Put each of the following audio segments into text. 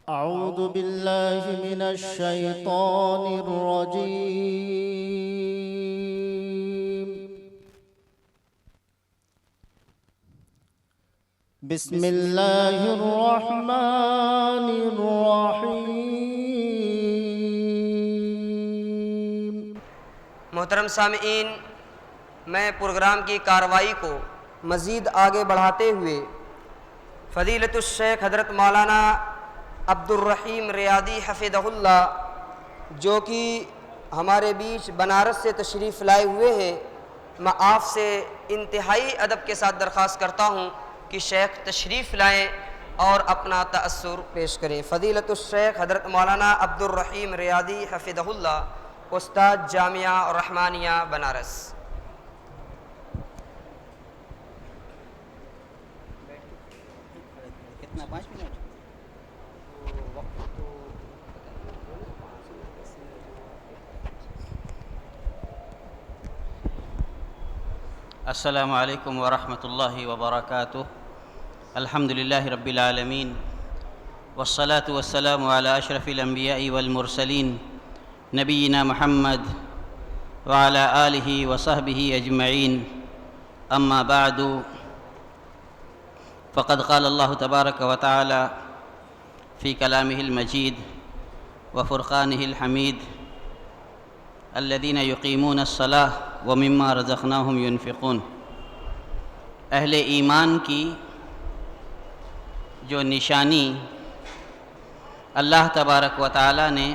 أعوذ بالله من الشيطان الرجيم. بسم الله الرحمن الرحيم. محترم سامعین، میں پروگرام کی کارروائی کو مزید آگے بڑھاتے ہوئے فضیلت الشیخ حضرت مولانا عبد الرحیم ریاضی حفظہ اللہ جو کہ ہمارے بیچ بنارس سے تشریف لائے ہوئے ہیں، میں آپ سے انتہائی ادب کے ساتھ درخواست کرتا ہوں کہ شیخ تشریف لائیں اور اپنا تأثر پیش کریں۔ فضیلت الشیخ حضرت مولانا عبد الرحیم ریاضی حفظہ اللہ، استاد جامعہ رحمانیہ بنارس۔ کتنا 5 منٹ؟ السلام علیکم ورحمۃ اللہ وبرکاتہ۔ الحمد للہ رب العالمین والصلاة والسلام علی اشرف الانبیاء والمرسلین نبینا محمد وعلی آلہ وصحبہ اجمعین، اما بعد فقد قال اللہ تبارک وتعالی فی کلامہ المجید وفرقانہ الحمید الذین یقیمون الصلاۃ ومما رزقناہم ینفقون۔ اہل ایمان کی جو نشانی اللہ تبارک و تعالی نے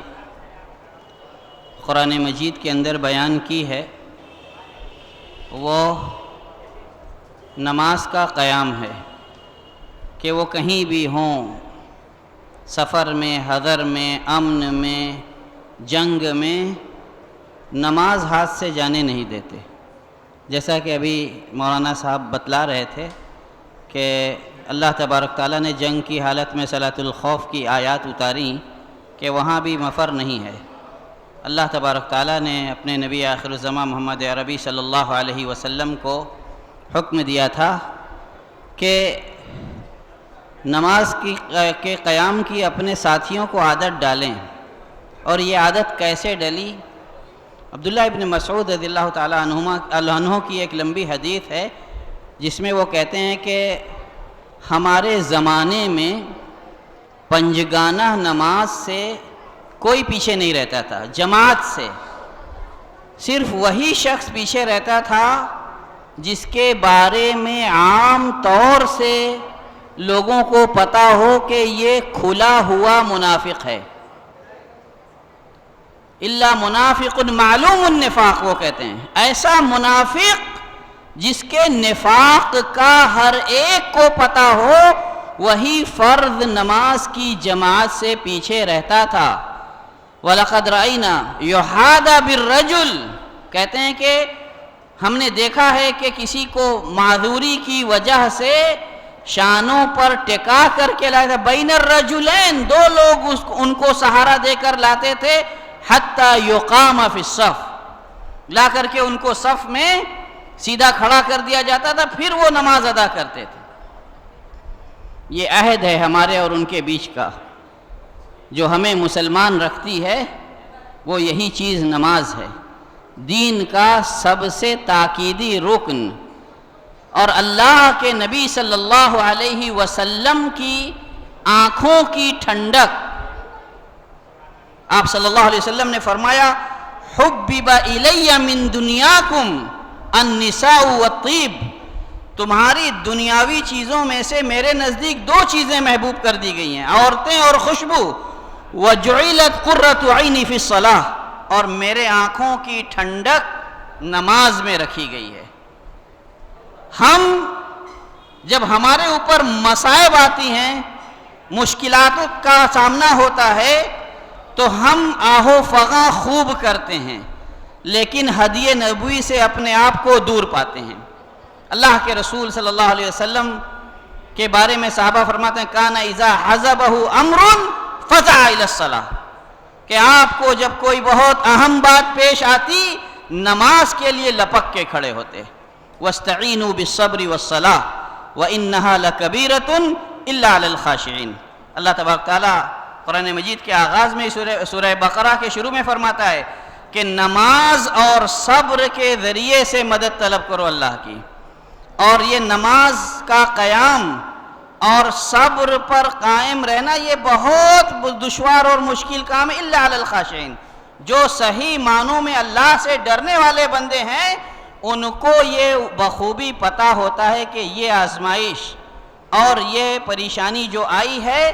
قرآن مجید کے اندر بیان کی ہے، وہ نماز کا قیام ہے کہ وہ کہیں بھی ہوں، سفر میں، حضر میں، امن میں، جنگ میں، نماز ہاتھ سے جانے نہیں دیتے۔ جیسا کہ ابھی مولانا صاحب بتلا رہے تھے کہ اللہ تبارک تعالیٰ نے جنگ کی حالت میں صلاۃ الخوف کی آیات اتاریں کہ وہاں بھی مفر نہیں ہے۔ اللہ تبارک تعالیٰ نے اپنے نبی آخر الزمان محمد عربی صلی اللہ علیہ وسلم کو حکم دیا تھا کہ نماز کے قیام کی اپنے ساتھیوں کو عادت ڈالیں، اور یہ عادت کیسے ڈلی؟ عبداللہ ابن مسعود رضی اللہ تعالیٰ عنہ کی ایک لمبی حدیث ہے جس میں وہ کہتے ہیں کہ ہمارے زمانے میں پنجگانہ نماز سے کوئی پیچھے نہیں رہتا تھا، جماعت سے صرف وہی شخص پیچھے رہتا تھا جس کے بارے میں عام طور سے لوگوں کو پتہ ہو کہ یہ کھلا ہوا منافق ہے۔ الا منافق معلوم النفاق، وہ کہتے ہیں ایسا منافق جس کے نفاق کا ہر ایک کو پتہ ہو، وہی فرض نماز کی جماعت سے پیچھے رہتا تھا۔ وَلَقَدْ رَأَيْنَا يُحَادَ بِالرَّجُلِ، کہتے ہیں کہ ہم نے دیکھا ہے کہ کسی کو معذوری کی وجہ سے شانوں پر ٹکا کر کے لاتے تھے، بین الرجلین، دو لوگ ان کو سہارا دے کر لاتے تھے، حتی یقام فی الصف، لا کر کے ان کو صف میں سیدھا کھڑا کر دیا جاتا تھا، پھر وہ نماز ادا کرتے تھے۔ یہ عہد ہے ہمارے اور ان کے بیچ کا، جو ہمیں مسلمان رکھتی ہے وہ یہی چیز نماز ہے، دین کا سب سے تاکیدی رکن، اور اللہ کے نبی صلی اللہ علیہ وسلم کی آنکھوں کی ٹھنڈک۔ آپ صلی اللہ علیہ وسلم نے فرمایا، حبب الی من دنیاکم النساء والطیب، تمہاری دنیاوی چیزوں میں سے میرے نزدیک دو چیزیں محبوب کر دی گئی ہیں، عورتیں اور خوشبو، وجعلت قرۃ عینی فی الصلاۃ، اور میرے آنکھوں کی ٹھنڈک نماز میں رکھی گئی ہے۔ ہم جب ہمارے اوپر مصائب آتی ہیں، مشکلات کا سامنا ہوتا ہے، تو ہم آہو فغاں خوب کرتے ہیں، لیکن ہدی نبوی سے اپنے آپ کو دور پاتے ہیں۔ اللہ کے رسول صلی اللہ علیہ وسلم کے بارے میں صحابہ فرماتے ہیں، کان اذا حزبہ امر فزع الی الصلاۃ، کہ آپ کو جب کوئی بہت اہم بات پیش آتی، نماز کے لیے لپک کے کھڑے ہوتے۔ واستعینوا بالصبر والصلاۃ وانہا لکبیرۃ الا علی الخاشعین۔ اللہ تبارک تعالیٰ قرآن مجید کے آغاز میں سورہ بقرہ کے شروع میں فرماتا ہے کہ نماز اور صبر کے ذریعے سے مدد طلب کرو اللہ کی. اور یہ نماز کا قیام اور صبر پر قائم رہنا یہ بہت دشوار اور مشکل کام ہے. الا علی الخاشعین، جو صحیح معنوں میں اللہ سے ڈرنے والے بندے ہیں ان کو یہ بخوبی پتہ ہوتا ہے کہ یہ آزمائش اور یہ پریشانی جو آئی ہے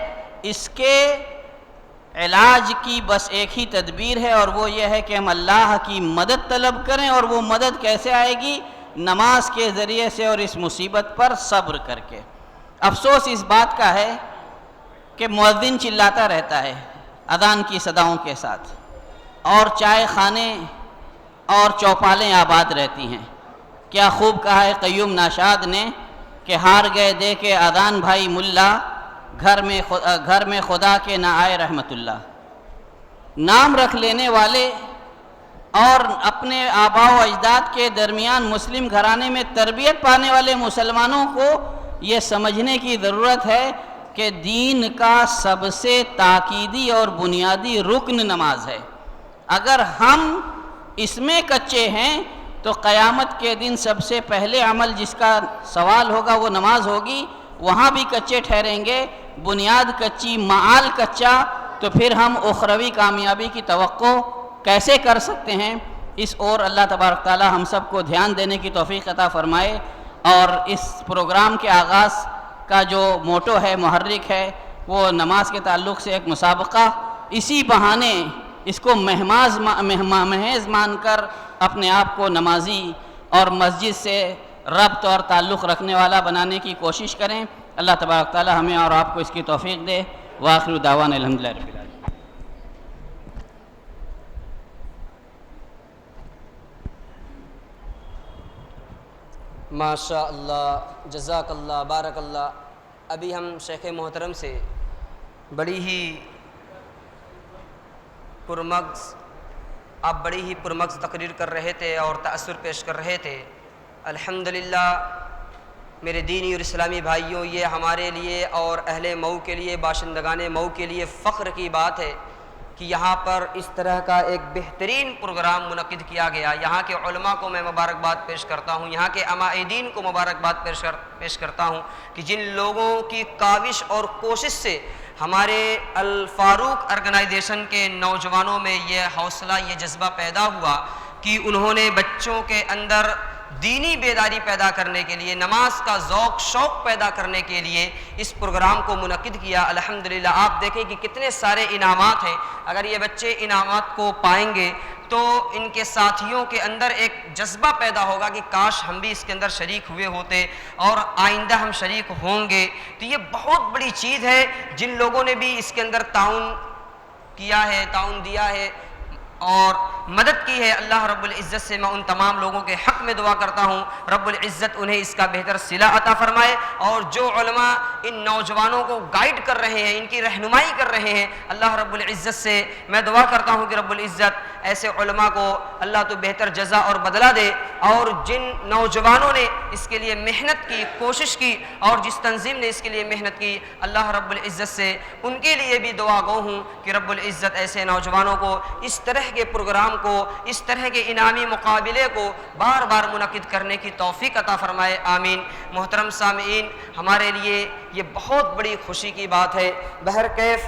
اس کے علاج کی بس ایک ہی تدبیر ہے، اور وہ یہ ہے کہ ہم اللہ کی مدد طلب کریں. اور وہ مدد کیسے آئے گی؟ نماز کے ذریعے سے اور اس مصیبت پر صبر کر کے. افسوس اس بات کا ہے کہ مؤذن چلاتا رہتا ہے اذان کی صداؤں کے ساتھ، اور چائے خانے اور چوپالیں آباد رہتی ہیں. کیا خوب کہا ہے قیوم ناشاد نے کہ ہار گئے دے کے اذان بھائی ملا، گھر میں خدا کے نہ آئے رحمت اللہ. نام رکھ لینے والے اور اپنے آباء و اجداد کے درمیان مسلم گھرانے میں تربیت پانے والے مسلمانوں کو یہ سمجھنے کی ضرورت ہے کہ دین کا سب سے تاکیدی اور بنیادی رکن نماز ہے. اگر ہم اس میں کچے ہیں تو قیامت کے دن سب سے پہلے عمل جس کا سوال ہوگا وہ نماز ہوگی. وہاں بھی کچے ٹھہریں گے، بنیاد کچی، معال کچا، تو پھر ہم اخروی کامیابی کی توقع کیسے کر سکتے ہیں؟ اس اور اللہ تبارک تعالی ہم سب کو دھیان دینے کی توفیق عطا فرمائے. اور اس پروگرام کے آغاز کا جو موٹو ہے، محرک ہے، وہ نماز کے تعلق سے ایک مسابقہ، اسی بہانے اس کو محض مان کر اپنے آپ کو نمازی اور مسجد سے ربط اور تعلق رکھنے والا بنانے کی کوشش کریں. اللہ تبارک تعالی ہمیں اور آپ کو اس کی توفیق دے. وآخر دعوانا الحمدللہ رب العالمین. ماشاء اللہ، جزاک اللہ، بارک اللہ. ابھی ہم شیخ محترم سے بڑی ہی پرمغز تقریر کر رہے تھے اور تأثر پیش کر رہے تھے. الحمدللہ میرے دینی اور اسلامی بھائیوں، یہ ہمارے لیے اور اہل مئو کے لیے، باشندگان مئو کے لیے فخر کی بات ہے کہ یہاں پر اس طرح کا ایک بہترین پروگرام منعقد کیا گیا. یہاں کے علماء کو میں مبارکباد پیش کرتا ہوں، یہاں کے عمائدین کو مبارکباد پیش کرتا ہوں کہ جن لوگوں کی کاوش اور کوشش سے ہمارے الفاروق آرگنائزیشن کے نوجوانوں میں یہ حوصلہ، یہ جذبہ پیدا ہوا کہ انہوں نے بچوں کے اندر دینی بیداری پیدا کرنے کے لیے، نماز کا ذوق شوق پیدا کرنے کے لیے اس پروگرام کو منعقد کیا. الحمدللہ آپ دیکھیں کہ کتنے سارے انعامات ہیں. اگر یہ بچے انعامات کو پائیں گے تو ان کے ساتھیوں کے اندر ایک جذبہ پیدا ہوگا کہ کاش ہم بھی اس کے اندر شریک ہوئے ہوتے اور آئندہ ہم شریک ہوں گے. تو یہ بہت بڑی چیز ہے. جن لوگوں نے بھی اس کے اندر تعاون کیا ہے، تعاون دیا ہے اور مدد کی ہے، اللہ رب العزت سے میں ان تمام لوگوں کے حق میں دعا کرتا ہوں رب العزت انہیں اس کا بہتر صلہ عطا فرمائے. اور جو علماء ان نوجوانوں کو گائیڈ کر رہے ہیں، ان کی رہنمائی کر رہے ہیں، اللہ رب العزت سے میں دعا کرتا ہوں کہ رب العزت ایسے علماء کو اللہ تو بہتر جزا اور بدلہ دے. اور جن نوجوانوں نے اس کے لیے محنت کی، کوشش کی، اور جس تنظیم نے اس کے لیے محنت کی، اللہ رب العزت سے ان کے لیے بھی دعا گو ہوں کہ رب العزت ایسے نوجوانوں کو اس طرح کے پروگرام کو، اس طرح کے انعامی مقابلے کو بار بار منعقد کرنے کی توفیق عطا فرمائے. آمین. محترم سامعین، ہمارے لیے یہ بہت بڑی خوشی کی بات ہے. بہرکیف